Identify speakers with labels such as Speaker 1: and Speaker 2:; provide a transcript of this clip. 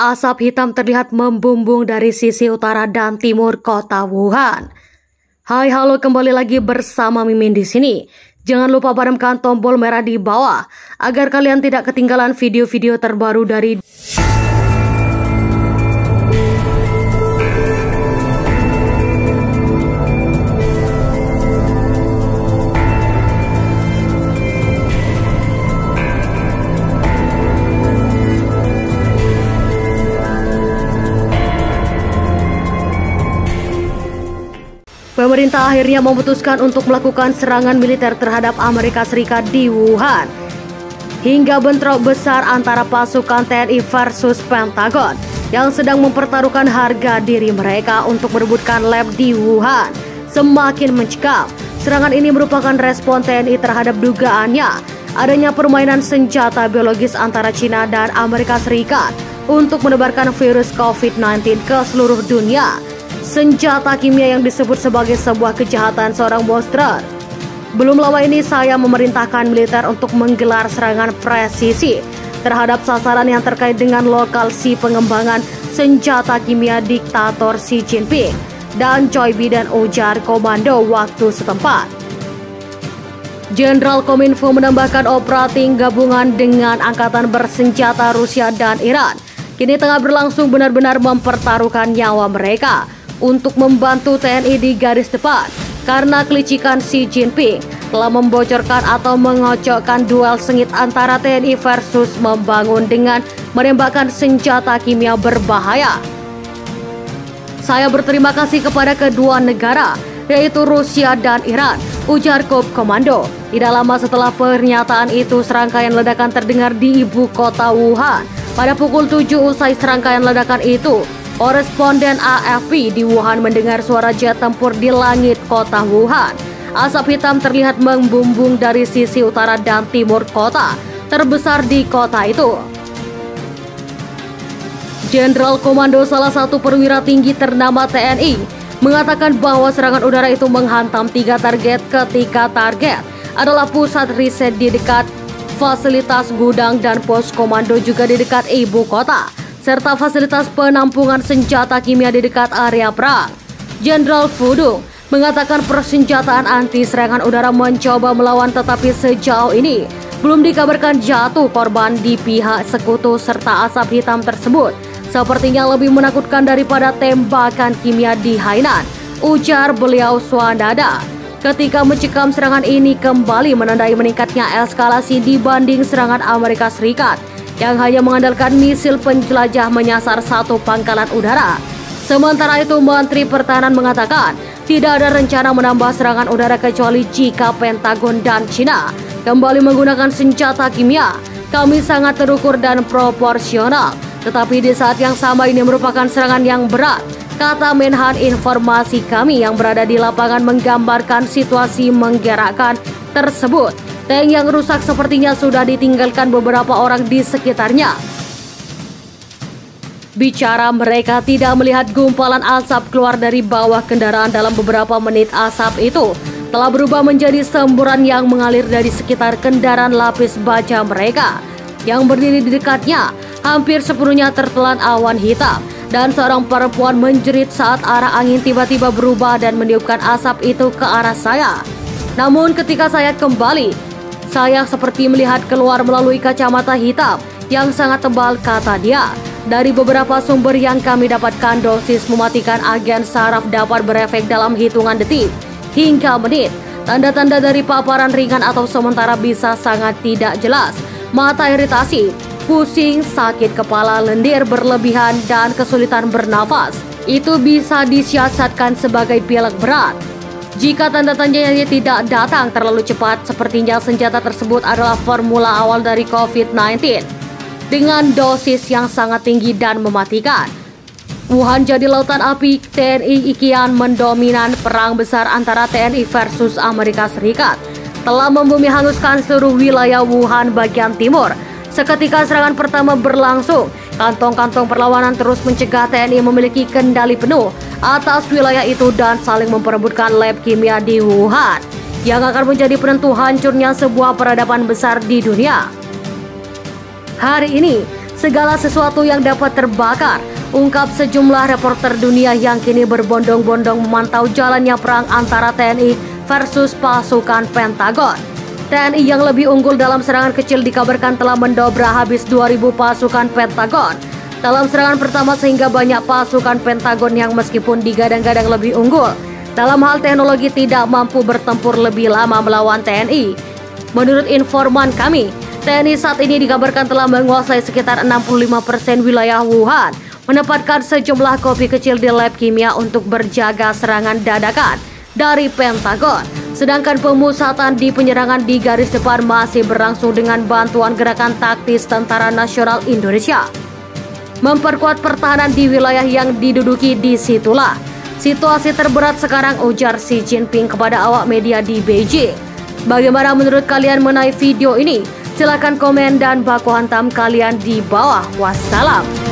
Speaker 1: Asap hitam terlihat membumbung dari sisi utara dan timur kota Wuhan. Hai, halo, kembali lagi bersama Mimin di sini. Jangan lupa padamkan tombol merah di bawah agar kalian tidak ketinggalan video-video terbaru dari Pemerintah akhirnya memutuskan untuk melakukan serangan militer terhadap Amerika Serikat di Wuhan. Hingga bentrok besar antara pasukan TNI versus Pentagon yang sedang mempertaruhkan harga diri mereka untuk merebutkan lab di Wuhan semakin mencekam. Serangan ini merupakan respon TNI terhadap dugaannya adanya permainan senjata biologis antara China dan Amerika Serikat untuk menebarkan virus COVID-19 ke seluruh dunia. Senjata kimia yang disebut sebagai sebuah kejahatan seorang monster. Belum lama ini saya memerintahkan militer untuk menggelar serangan presisi terhadap sasaran yang terkait dengan lokasi pengembangan senjata kimia diktator Xi Jinping dan Joe Biden, ujar komando waktu setempat. Jenderal Kominfo menambahkan operating gabungan dengan angkatan bersenjata Rusia dan Iran kini tengah berlangsung benar-benar mempertaruhkan nyawa mereka untuk membantu TNI di garis depan karena kelicikan Xi Jinping telah membocorkan atau mengocokkan duel sengit antara TNI versus membangun dengan menembakkan senjata kimia berbahaya. Saya berterima kasih kepada kedua negara, yaitu Rusia dan Iran, ujar Komando. Tidak lama setelah pernyataan itu, serangkaian ledakan terdengar di ibu kota Wuhan. Pada pukul 7 usai serangkaian ledakan itu, koresponden AFP di Wuhan mendengar suara jet tempur di langit kota Wuhan. Asap hitam terlihat membumbung dari sisi utara dan timur kota terbesar di kota itu. Jenderal Komando, salah satu perwira tinggi ternama TNI, mengatakan bahwa serangan udara itu menghantam 3 target ketika target adalah pusat riset di dekat fasilitas gudang dan pos komando juga di dekat ibu kota, serta fasilitas penampungan senjata kimia di dekat area perang. Jenderal Fudung mengatakan persenjataan anti serangan udara mencoba melawan, tetapi sejauh ini belum dikabarkan jatuh korban di pihak sekutu, serta asap hitam tersebut sepertinya lebih menakutkan daripada tembakan kimia di Hainan, ujar beliau swadada. Ketika mencekam, serangan ini kembali menandai meningkatnya eskalasi dibanding serangan Amerika Serikat yang hanya mengandalkan misil penjelajah menyasar satu pangkalan udara. Sementara itu, Menteri Pertahanan mengatakan tidak ada rencana menambah serangan udara kecuali jika Pentagon dan China kembali menggunakan senjata kimia. Kami sangat terukur dan proporsional, tetapi di saat yang sama ini merupakan serangan yang berat, kata Menhan. Informasi kami yang berada di lapangan menggambarkan situasi menggerakkan tersebut. Tank yang rusak sepertinya sudah ditinggalkan beberapa orang di sekitarnya. Bicara mereka tidak melihat gumpalan asap keluar dari bawah kendaraan. Dalam beberapa menit, asap itu telah berubah menjadi semburan yang mengalir dari sekitar kendaraan lapis baja mereka yang berdiri di dekatnya. Hampir sepenuhnya tertelan awan hitam dan seorang perempuan menjerit saat arah angin tiba-tiba berubah dan meniupkan asap itu ke arah saya. Namun ketika saya kembali, saya seperti melihat keluar melalui kacamata hitam yang sangat tebal, kata dia. Dari beberapa sumber yang kami dapatkan, dosis mematikan agen saraf dapat berefek dalam hitungan detik hingga menit. Tanda-tanda dari paparan ringan atau sementara bisa sangat tidak jelas. Mata iritasi, pusing, sakit kepala, lendir berlebihan, dan kesulitan bernafas. Itu bisa disiasatkan sebagai pilek berat. Jika tanda-tandanya tidak datang terlalu cepat, sepertinya senjata tersebut adalah formula awal dari COVID-19 dengan dosis yang sangat tinggi dan mematikan. Wuhan jadi lautan api TNI kian mendominan. Perang besar antara TNI versus Amerika Serikat telah membumi hanguskan seluruh wilayah Wuhan bagian timur. Seketika serangan pertama berlangsung, kantong-kantong perlawanan terus mencegah TNI memiliki kendali penuh atas wilayah itu dan saling memperebutkan lab kimia di Wuhan yang akan menjadi penentu hancurnya sebuah peradaban besar di dunia. Hari ini, segala sesuatu yang dapat terbakar, ungkap sejumlah reporter dunia yang kini berbondong-bondong memantau jalannya perang antara TNI versus pasukan Pentagon. TNI yang lebih unggul dalam serangan kecil dikabarkan telah mendobrak habis 2.000 pasukan Pentagon dalam serangan pertama, sehingga banyak pasukan Pentagon yang meskipun digadang-gadang lebih unggul dalam hal teknologi tidak mampu bertempur lebih lama melawan TNI. Menurut informan kami, TNI saat ini dikabarkan telah menguasai sekitar 65% wilayah Wuhan, menempatkan sejumlah kopi kecil di lab kimia untuk berjaga serangan dadakan dari Pentagon. Sedangkan pemusatan di penyerangan di garis depan masih berlangsung dengan bantuan gerakan taktis Tentara Nasional Indonesia. Memperkuat pertahanan di wilayah yang diduduki, disitulah situasi terberat sekarang, ujar Xi Jinping kepada awak media di Beijing. Bagaimana menurut kalian mengenai video ini? Silakan komen dan baku hantam kalian di bawah. Wassalam.